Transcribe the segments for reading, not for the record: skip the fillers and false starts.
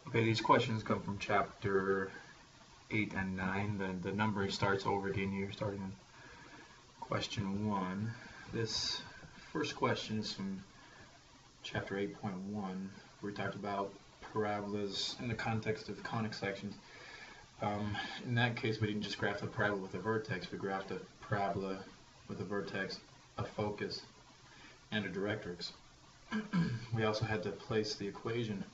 Okay, these questions come from chapter 8 and 9. The numbering starts over again here, starting in question 1. This first question is from chapter 8.1, where we talked about parabolas in the context of conic sections. In that case, we didn't just graph a parabola with a vertex, we graphed a parabola with a vertex, a focus, and a directrix. We also had to place the equation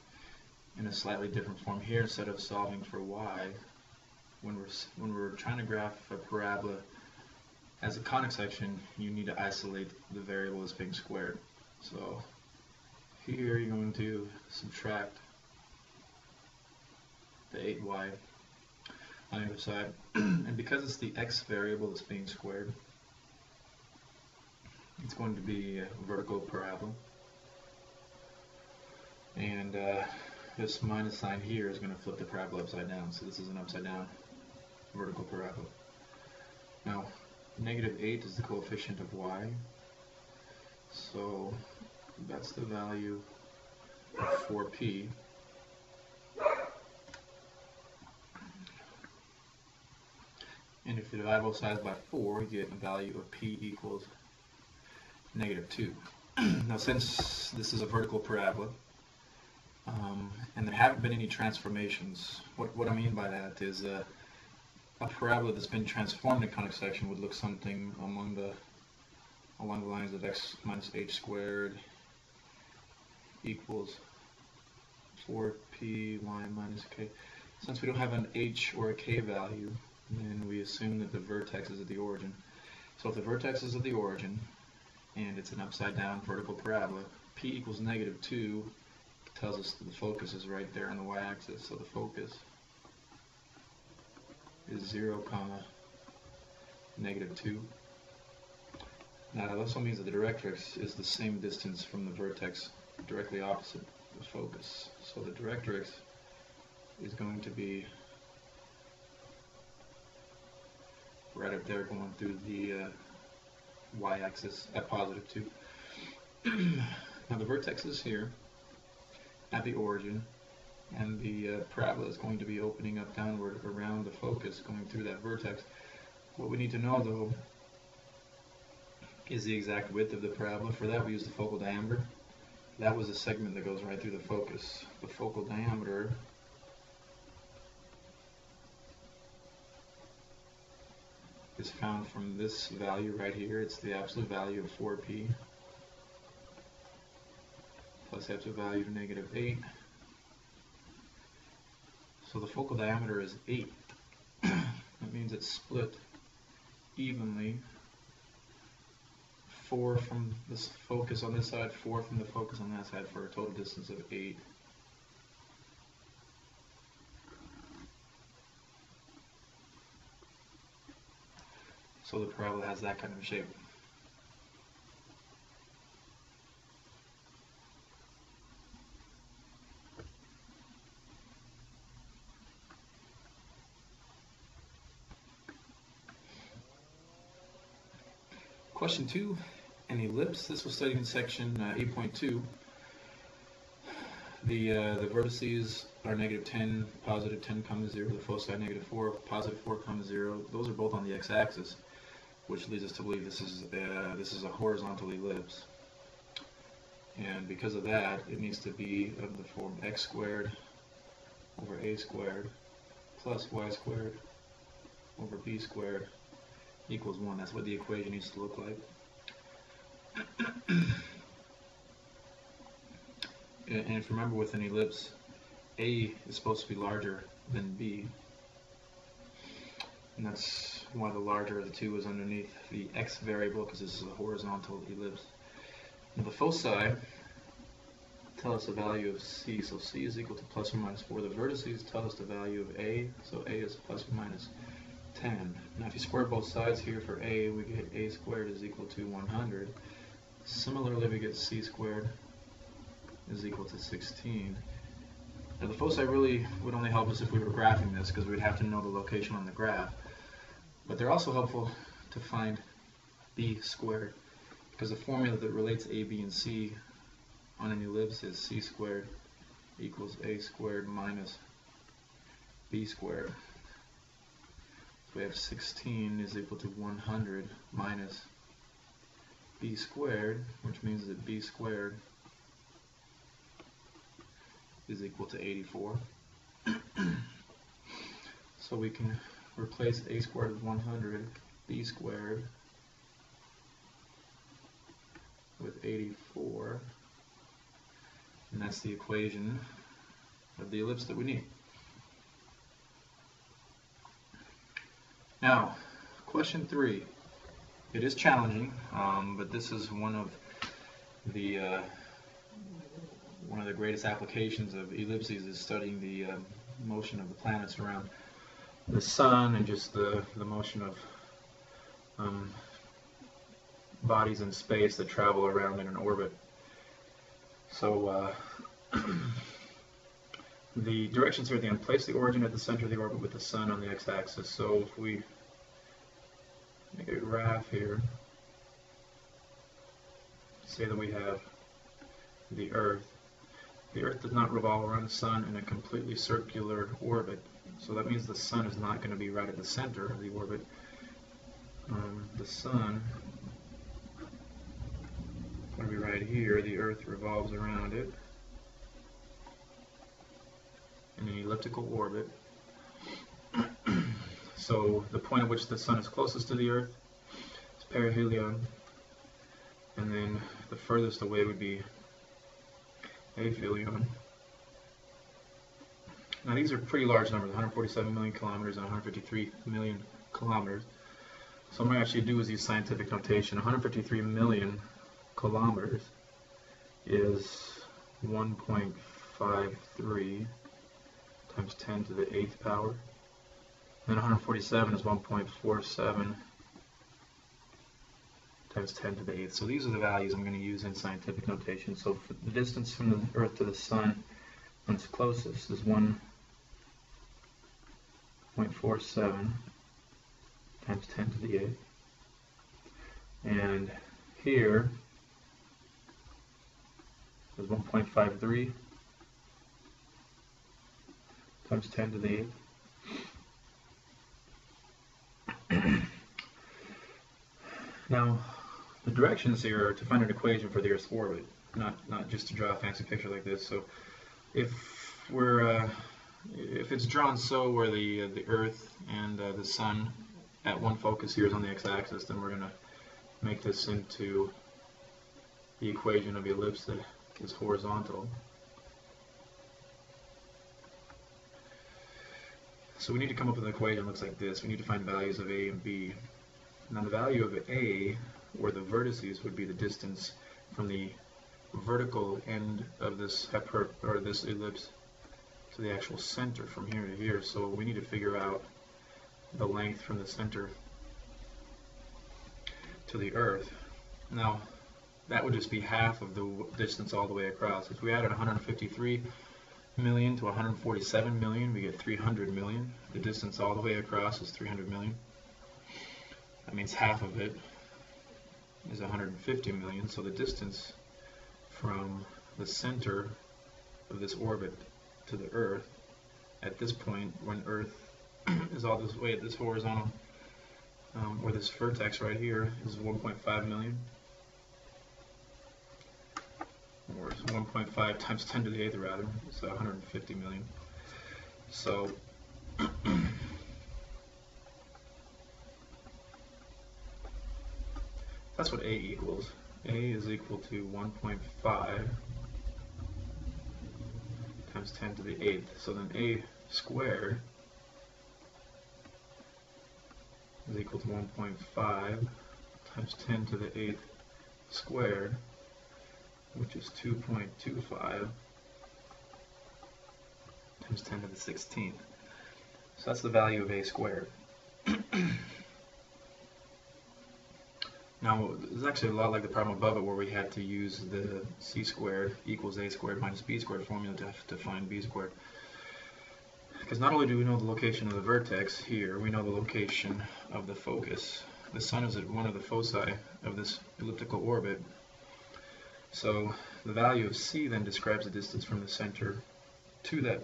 in a slightly different form here. Instead of solving for y, when we're trying to graph a parabola as a conic section, you need to isolate the variable as being squared. So here you're going to subtract the 8y on the other side, and because it's the x variable that's being squared, it's going to be a vertical parabola, and this minus sign here is going to flip the parabola upside down, so this is an upside down vertical parabola. Now, -8 is the coefficient of y, so that's the value of 4p. And if you divide both sides by 4, you get a value of p equals -2. Now, since this is a vertical parabola, and there haven't been any transformations, what I mean by that is a parabola that's been transformed in conic section would look something along the lines of x minus h squared equals 4p y minus k. Since we don't have an h or a k value, then we assume that the vertex is at the origin. So if the vertex is at the origin and it's an upside down vertical parabola, p equals -2 tells us that the focus is right there on the y-axis. So the focus is 0, -2. Now that also means that the directrix is the same distance from the vertex directly opposite the focus. So the directrix is going to be right up there going through the y-axis at +2. Now the vertex is here at the origin, and the parabola is going to be opening up downward around the focus going through that vertex. What we need to know, though, is the exact width of the parabola. For that, we use the focal diameter. That was a segment that goes right through the focus. The focal diameter is found from this value right here. It's the absolute value of 4p plus the absolute value of -8. So the focal diameter is 8. That means it's split evenly. 4 from this focus on this side, 4 from the focus on that side, for a total distance of 8. So the parabola has that kind of shape. Question 2, an ellipse. This was studied in section 8.2. The vertices are -10, +10, 0. The foci -4, +4, 0. Those are both on the x-axis, which leads us to believe this is a horizontal ellipse. And because of that, it needs to be of the form x squared over a squared plus y squared over b squared equals 1. That's what the equation needs to look like. And if you remember, with an ellipse, A is supposed to be larger than B. And that's why the larger of the two is underneath the x variable, because this is a horizontal ellipse. Now the foci tell us the value of c, so c is equal to ±4. The vertices tell us the value of a, so a is ±10. Now if you square both sides here for a, we get a squared is equal to 100. Similarly, we get c squared is equal to 16. Now the foci really would only help us if we were graphing this, because we'd have to know the location on the graph. But they're also helpful to find b squared, because the formula that relates a, b, and c on an ellipse is c squared equals a squared minus b squared. So we have 16 is equal to 100 minus b squared, which means that b squared is equal to 84. So we can replace a squared with 100, b squared with 84, and that's the equation of the ellipse that we need. Now, question 3. It is challenging, but this is one of the greatest applications of ellipses is studying the motion of the planets around the sun and just the motion of bodies in space that travel around in an orbit. So the directions are at the end. Place the origin at the center of the orbit with the sun on the x-axis. So if we make a graph here, say that we have the Earth. The Earth does not revolve around the sun in a completely circular orbit. So that means the sun is not going to be right at the center of the orbit. The sun is going to be right here. The Earth revolves around it in an elliptical orbit. So the point at which the sun is closest to the Earth is perihelion, and then the furthest away would be aphelion. Now these are pretty large numbers, 147 million kilometers and 153 million kilometers. So what I'm going to actually do is use scientific notation. 153 million kilometers is 1.53 times 10 to the 8th power. And then 147 is 1.47 times 10 to the 8th. So these are the values I'm going to use in scientific notation. So for the distance from the Earth to the Sun when it's closest is 1.47 times 10 to the 8th. And here is 1.53 times 10 to the 8th. Now, the directions here are to find an equation for the Earth's orbit, not just to draw a fancy picture like this. So, if it's drawn so where the Earth and the Sun at one focus here is on the x-axis, then we're going to make this into the equation of the ellipse that is horizontal. So we need to come up with an equation that looks like this. We need to find values of A and B. Now the value of A, or the vertices, would be the distance from the vertical end of this this ellipse to the actual center from here to here. So we need to figure out the length from the center to the Earth. Now that would just be half of the distance all the way across. If we added 153 million to 147 million, we get 300 million. The distance all the way across is 300 million. That means half of it is 150 million. So the distance from the center of this orbit to the Earth at this point, when Earth is all this way at this horizontal, or this vertex right here, is 1.5 million. Or 1.5 times 10 to the 8th rather, so 150 million. So that's what A equals. A is equal to 1.5 times 10 to the 8th. So then A squared is equal to 1.5 times 10 to the 8th squared, which is 2.25 times 10 to the 16th. So that's the value of A squared. Now, it's actually a lot like the problem above it where we had to use the C squared equals A squared minus B squared formula to find B squared. Because not only do we know the location of the vertex here, we know the location of the focus. The Sun is at one of the foci of this elliptical orbit. So the value of C then describes the distance from the center to that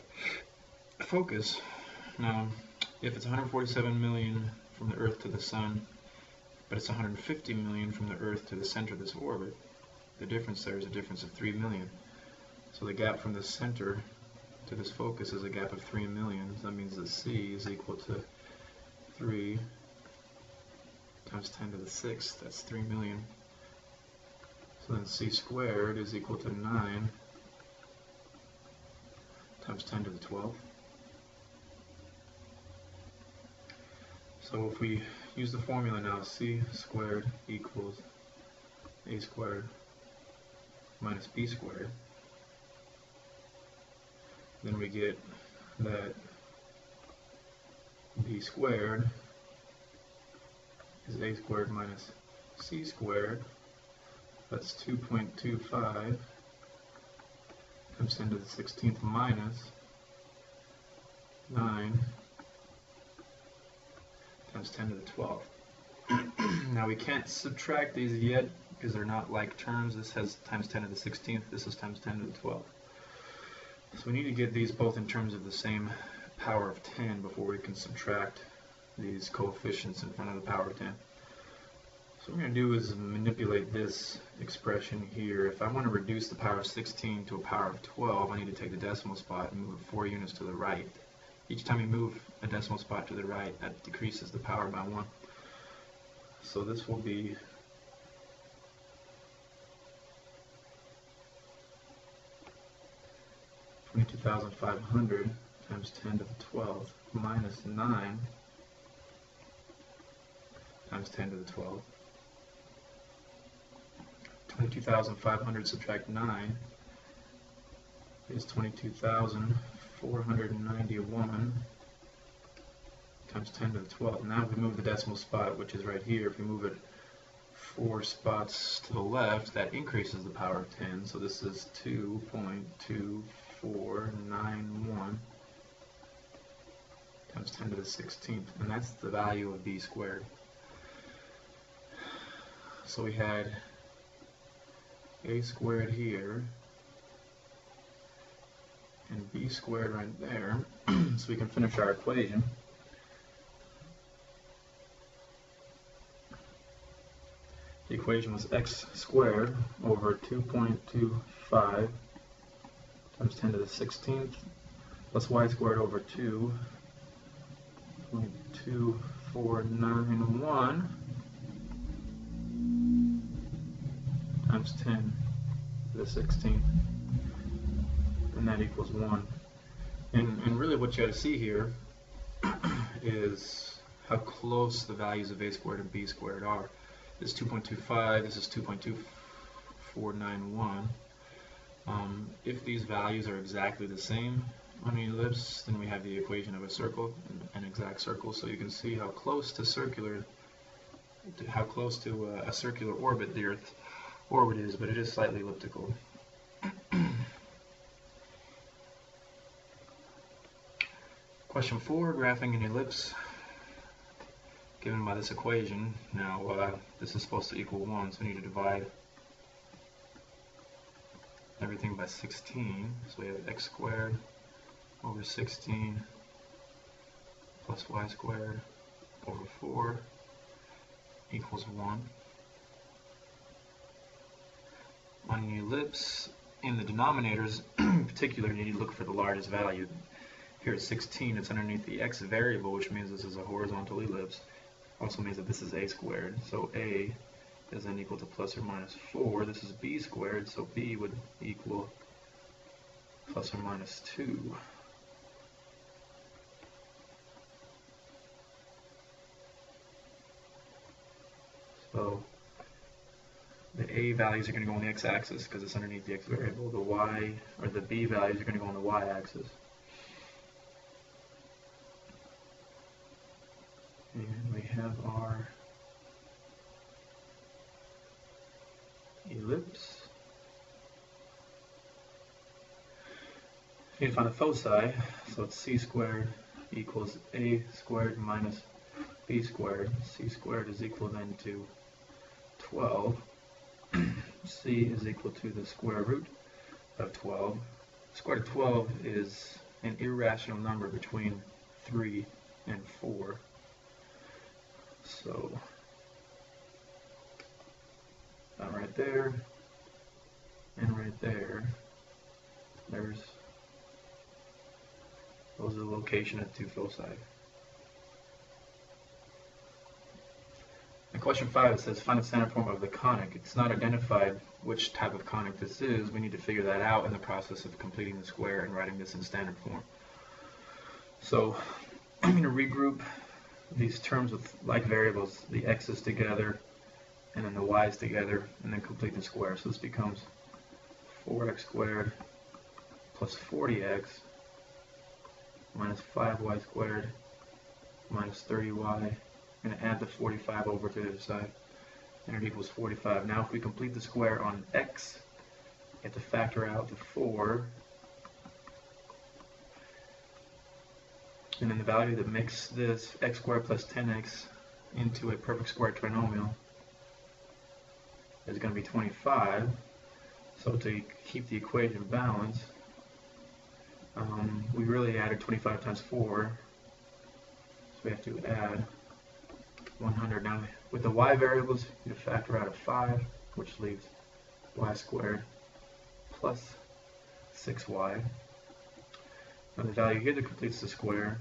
focus. Now, if it's 147 million from the Earth to the Sun, but it's 150 million from the Earth to the center of this orbit, the difference there is a difference of 3 million. So the gap from the center to this focus is a gap of 3 million. So that means that C is equal to 3 times 10 to the 6th. That's 3 million. So then C squared is equal to 9 times 10 to the 12th. So if we use the formula now, C squared equals A squared minus B squared, then we get that B squared is A squared minus C squared. That's 2.25 times 10 to the 16th minus 9 times 10 to the 12th. Now we can't subtract these yet because they're not like terms. This has times 10 to the 16th, this is times 10 to the 12th. So we need to get these both in terms of the same power of 10 before we can subtract these coefficients in front of the power of 10. So what we're going to do is manipulate this expression here. If I want to reduce the power of 16 to a power of 12, I need to take the decimal spot and move it 4 units to the right. Each time you move a decimal spot to the right, that decreases the power by 1. So this will be 22,500 times 10 to the 12th minus 9 times 10 to the 12th. 22,500 subtract 9 is 22,491 times 10 to the 12th. Now if we move the decimal spot, which is right here, if we move it 4 spots to the left, that increases the power of 10. So this is 2.2491 times 10 to the 16th, and that's the value of B squared. So we had A squared here and B squared right there. So we can finish our equation. The equation was x squared over 2.25 times 10 to the 16th plus y squared over 2.2491 times 10 to the 16th, and that equals 1. And really what you got to see here is how close the values of A squared and B squared are. This is 2.25, this is 2.2491. If these values are exactly the same on an ellipse, then we have the equation of a circle, an exact circle. So you can see how close to a circular orbit the Earth orbit is, but it is slightly elliptical. Question 4, graphing an ellipse given by this equation. Now this is supposed to equal 1, so we need to divide everything by 16. So we have x squared over 16 plus y squared over 4 equals 1. On an ellipse, in the denominators in particular, you need to look for the largest value. Here at 16, it's underneath the x variable, which means this is a horizontal ellipse. Also means that this is a squared. So a is then equal to plus or minus 4. This is b squared, so b would equal plus or minus 2. So the a values are going to go on the x-axis because it's underneath the x variable. The y, or the b values, are going to go on the y-axis. And we have our ellipse. We need to find the foci, so it's c squared equals a squared minus b squared. C squared is equal then to 12. C is equal to the square root of 12. Square root of 12 is an irrational number between 3 and 4. So that right there and right there, those are the location of two foci. In question 5 it says find the standard form of the conic. It's not identified which type of conic this is. We need to figure that out in the process of completing the square and writing this in standard form. So I'm going to regroup these terms with like variables, the x's together and then the y's together, and then complete the square. So this becomes 4x squared plus 40x minus 5y squared minus 30y. I'm going to add the 45 over to the other side, and it equals 45. Now if we complete the square on x, you have to factor out the 4, and then the value that makes this x squared plus 10x into a perfect square trinomial is going to be 25. So to keep the equation balanced, we really added 25 times 4, so we have to add 100. Now with the y variables, you factor out a 5, which leaves y squared plus 6y. Now the value here that completes the square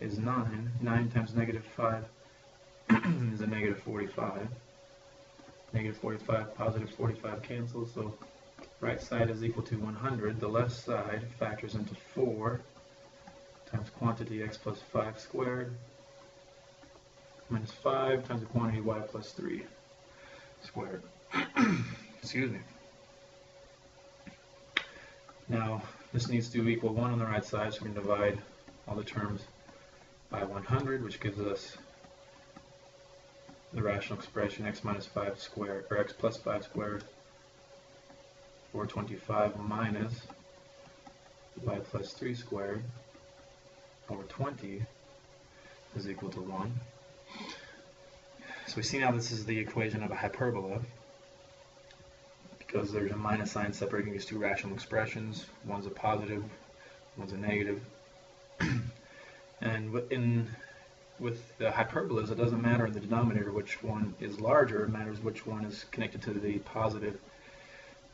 is 9. 9 times negative 5 is a negative 45. Negative 45, positive 45 cancels, so right side is equal to 100. The left side factors into 4 times quantity x plus 5 squared minus 5 times the quantity y plus 3 squared. Excuse me. Now this needs to equal 1 on the right side, so we can divide all the terms by 100, which gives us the rational expression x minus 5 squared, or x plus 5 squared, or 25 minus y plus 3 squared over 20 is equal to 1. So we see now this is the equation of a hyperbola, because there's a minus sign separating these two rational expressions. One's a positive, one's a negative. And with the hyperbolas, it doesn't matter in the denominator which one is larger, it matters which one is connected to the positive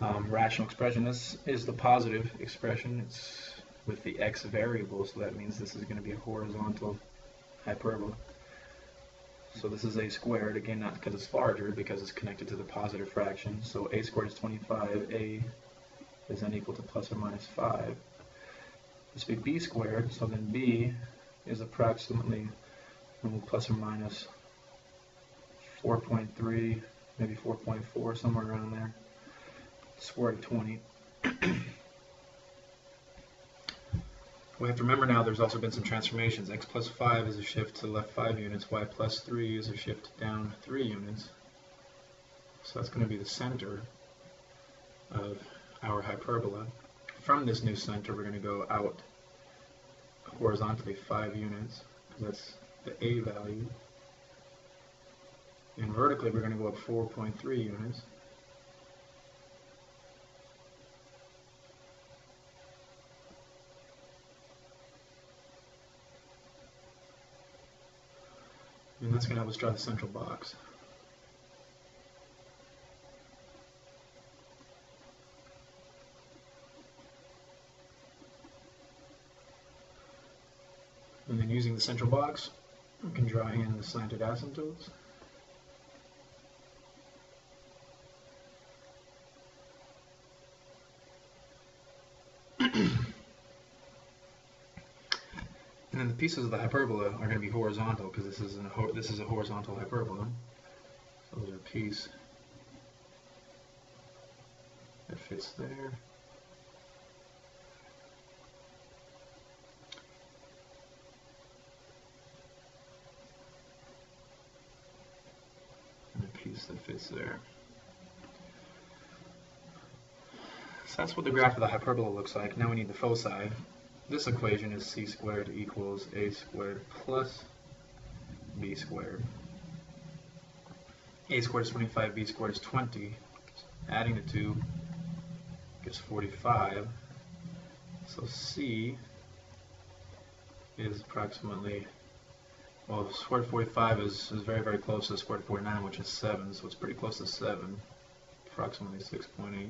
rational expression. This is the positive expression. It's with the x variable, so that means this is going to be a horizontal hyperbola. So this is a squared, again not because it's larger, because it's connected to the positive fraction. So a squared is 25, a is then equal to plus or minus 5. This would be b squared, so then b is approximately plus or minus 4.3, maybe 4.4, somewhere around there. Square root of 20. We have to remember now there's also been some transformations. X plus 5 is a shift to the left 5 units, y plus 3 is a shift down 3 units. So that's going to be the center of our hyperbola. From this new center, we're going to go out horizontally 5 units, because that's the a value. And vertically, we're going to go up 4.3 units. And that's going to help us draw the central box. And then using the central box, we can draw in the slanted asymptotes. And then the pieces of the hyperbola are going to be horizontal, because this is a horizontal hyperbola. So there's a piece that fits there. And a piece that fits there. So that's what the graph of the hyperbola looks like. Now we need the foci. This equation is c squared equals a squared plus b squared. A squared is 25, b squared is 20. Adding the two gives 45. So C is approximately, well, square root of 45 is very, very close to square root of 49, which is 7, so it's pretty close to 7, approximately 6.8.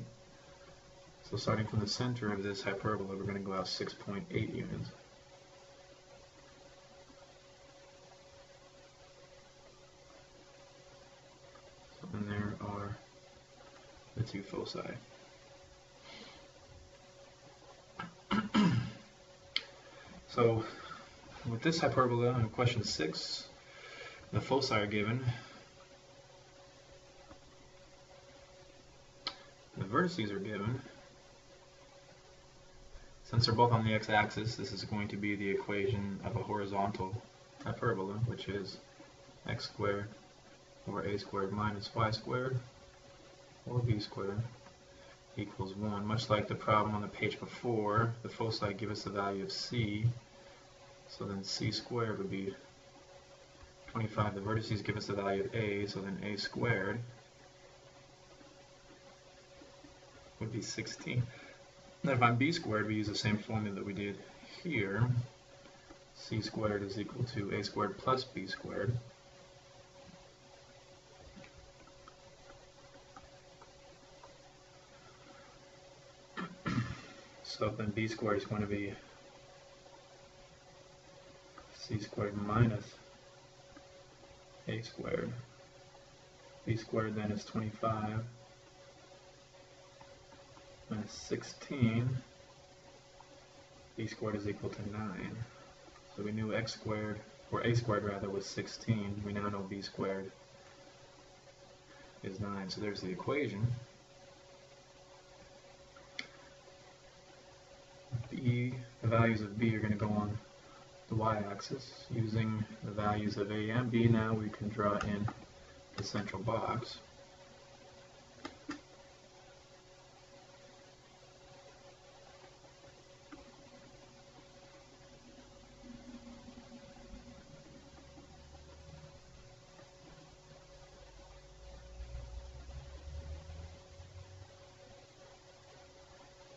So starting from the center of this hyperbola, we're going to go out 6.8 units. So then there are the two foci. So with this hyperbola in question 6, the foci are given. The vertices are given. Since they're both on the x-axis, this is going to be the equation of a horizontal hyperbola, which is x squared over a squared minus y squared or b squared equals 1. Much like the problem on the page before, the foci give us the value of c, so then c squared would be 25. The vertices give us the value of a, so then a squared would be 16. Now if I'm b squared, we use the same formula that we did here. C squared is equal to a squared plus b squared. So then b squared is going to be c squared minus a squared. B squared then is 25 minus 16. B squared is equal to 9. So we knew x squared, or a squared rather, was 16. We now know b squared is 9. So there's the equation. B, the values of b are going to go on the y-axis. Using the values of a and b, now we can draw in the central box.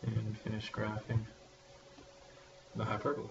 And finish graphing the hyperbola.